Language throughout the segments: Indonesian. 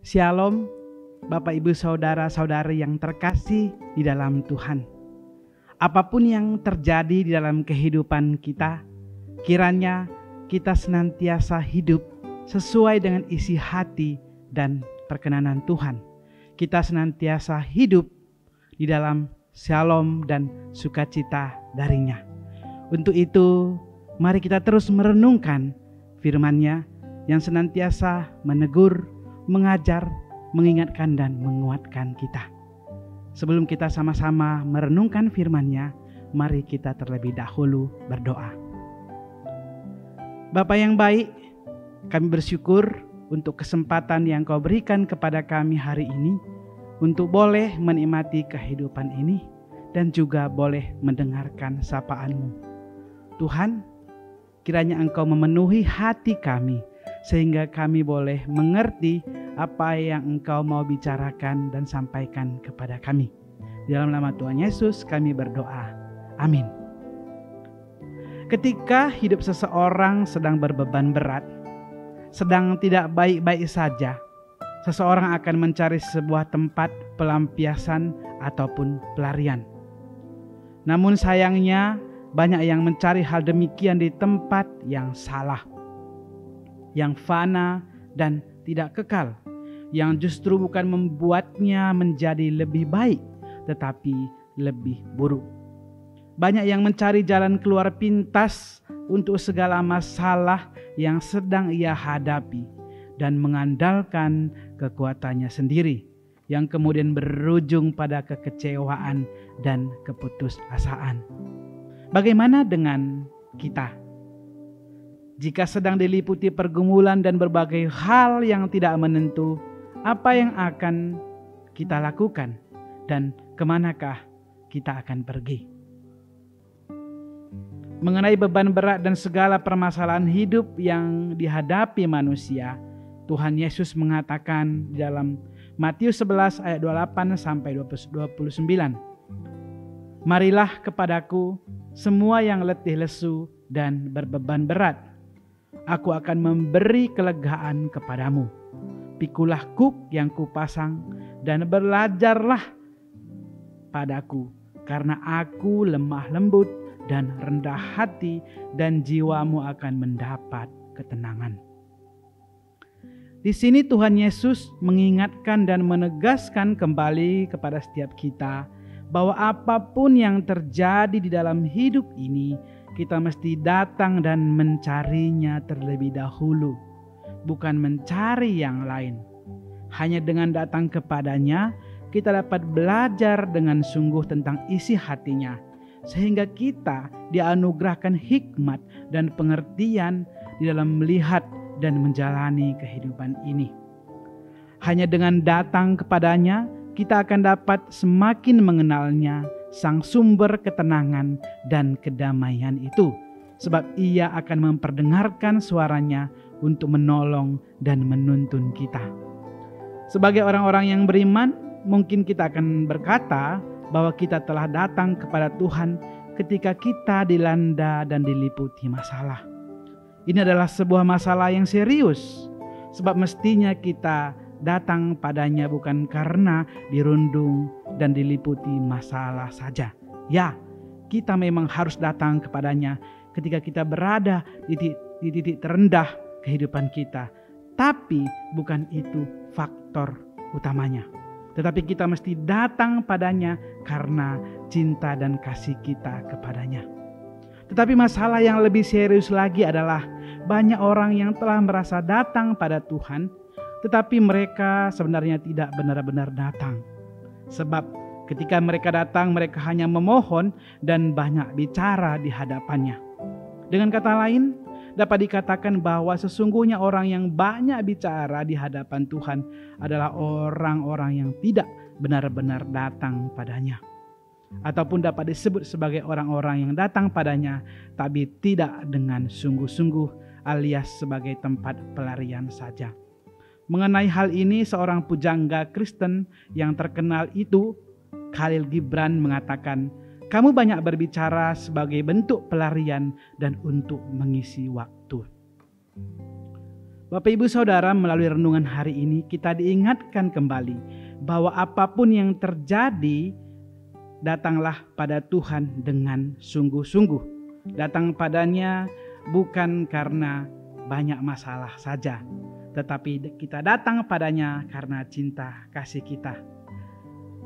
Shalom, Bapak Ibu Saudara-saudari yang terkasih di dalam Tuhan. Apapun yang terjadi di dalam kehidupan kita, kiranya kita senantiasa hidup sesuai dengan isi hati dan perkenanan Tuhan. Kita senantiasa hidup di dalam shalom dan sukacita darinya. Untuk itu, mari kita terus merenungkan firman-Nya yang senantiasa menegur, mengajar, mengingatkan dan menguatkan kita. Sebelum kita sama-sama merenungkan firman-Nya, mari kita terlebih dahulu berdoa. Bapa yang baik, kami bersyukur untuk kesempatan yang Kau berikan kepada kami hari ini untuk boleh menikmati kehidupan ini dan juga boleh mendengarkan sapaan-Mu. Tuhan, kiranya Engkau memenuhi hati kami sehingga kami boleh mengerti apa yang Engkau mau bicarakan dan sampaikan kepada kami. Di dalam nama Tuhan Yesus kami berdoa. Amin. Ketika hidup seseorang sedang berbeban berat, sedang tidak baik-baik saja, seseorang akan mencari sebuah tempat pelampiasan ataupun pelarian. Namun sayangnya banyak yang mencari hal demikian di tempat yang salah, yang fana dan tidak kekal, yang justru bukan membuatnya menjadi lebih baik, tetapi lebih buruk. Banyak yang mencari jalan keluar pintas untuk segala masalah yang sedang ia hadapi dan mengandalkan kekuatannya sendiri, yang kemudian berujung pada kekecewaan dan keputusasaan. Bagaimana dengan kita? Jika sedang diliputi pergumulan dan berbagai hal yang tidak menentu, apa yang akan kita lakukan dan kemanakah kita akan pergi? Mengenai beban berat dan segala permasalahan hidup yang dihadapi manusia, Tuhan Yesus mengatakan di dalam Matius 11 ayat 28 sampai 29. Marilah kepadaku semua yang letih lesu dan berbeban berat, aku akan memberi kelegaan kepadamu. Pikulah kuk yang kupasang dan belajarlah padaku, karena aku lemah lembut dan rendah hati, dan jiwamu akan mendapat ketenangan. Di sini Tuhan Yesus mengingatkan dan menegaskan kembali kepada setiap kita bahwa apapun yang terjadi di dalam hidup ini, kita mesti datang dan mencarinya terlebih dahulu, bukan mencari yang lain. Hanya dengan datang kepadanya, kita dapat belajar dengan sungguh tentang isi hatinya, sehingga kita dianugerahkan hikmat dan pengertian di dalam melihat dan menjalani kehidupan ini. Hanya dengan datang kepadanya, kita akan dapat semakin mengenalnya, sang sumber ketenangan dan kedamaian itu. Sebab ia akan memperdengarkan suaranya untuk menolong dan menuntun kita. Sebagai orang-orang yang beriman, mungkin kita akan berkata bahwa kita telah datang kepada Tuhan ketika kita dilanda dan diliputi masalah. Ini adalah sebuah masalah yang serius, sebab mestinya kita datang padanya bukan karena dirundung dan diliputi masalah saja. Ya, kita memang harus datang kepadanya ketika kita berada di titik terendah kehidupan kita. Tapi bukan itu faktor utamanya. Tetapi kita mesti datang padanya karena cinta dan kasih kita kepadanya. Tetapi masalah yang lebih serius lagi adalah banyak orang yang telah merasa datang pada Tuhan, tetapi mereka sebenarnya tidak benar-benar datang. Sebab ketika mereka datang, mereka hanya memohon dan banyak bicara di hadapannya. Dengan kata lain, dapat dikatakan bahwa sesungguhnya orang yang banyak bicara di hadapan Tuhan adalah orang-orang yang tidak benar-benar datang padanya. Ataupun dapat disebut sebagai orang-orang yang datang padanya, tapi tidak dengan sungguh-sungguh, alias sebagai tempat pelarian saja. Mengenai hal ini, seorang pujangga Kristen yang terkenal itu, Khalil Gibran, mengatakan, "Kamu banyak berbicara sebagai bentuk pelarian dan untuk mengisi waktu." Bapak Ibu Saudara, melalui renungan hari ini kita diingatkan kembali bahwa apapun yang terjadi, datanglah pada Tuhan dengan sungguh-sungguh. Datang padanya bukan karena banyak masalah saja, tetapi kita datang padanya karena cinta kasih kita.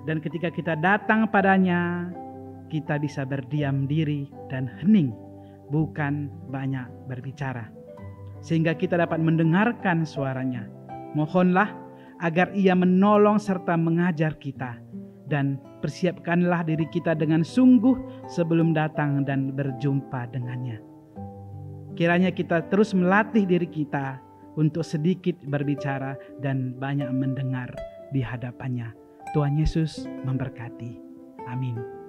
Dan ketika kita datang padanya, kita bisa berdiam diri dan hening, bukan banyak berbicara, sehingga kita dapat mendengarkan suaranya. Mohonlah agar Ia menolong serta mengajar kita, dan persiapkanlah diri kita dengan sungguh sebelum datang dan berjumpa dengannya. Kiranya kita terus melatih diri kita untuk sedikit berbicara dan banyak mendengar di hadapannya. Tuhan Yesus memberkati. Amin.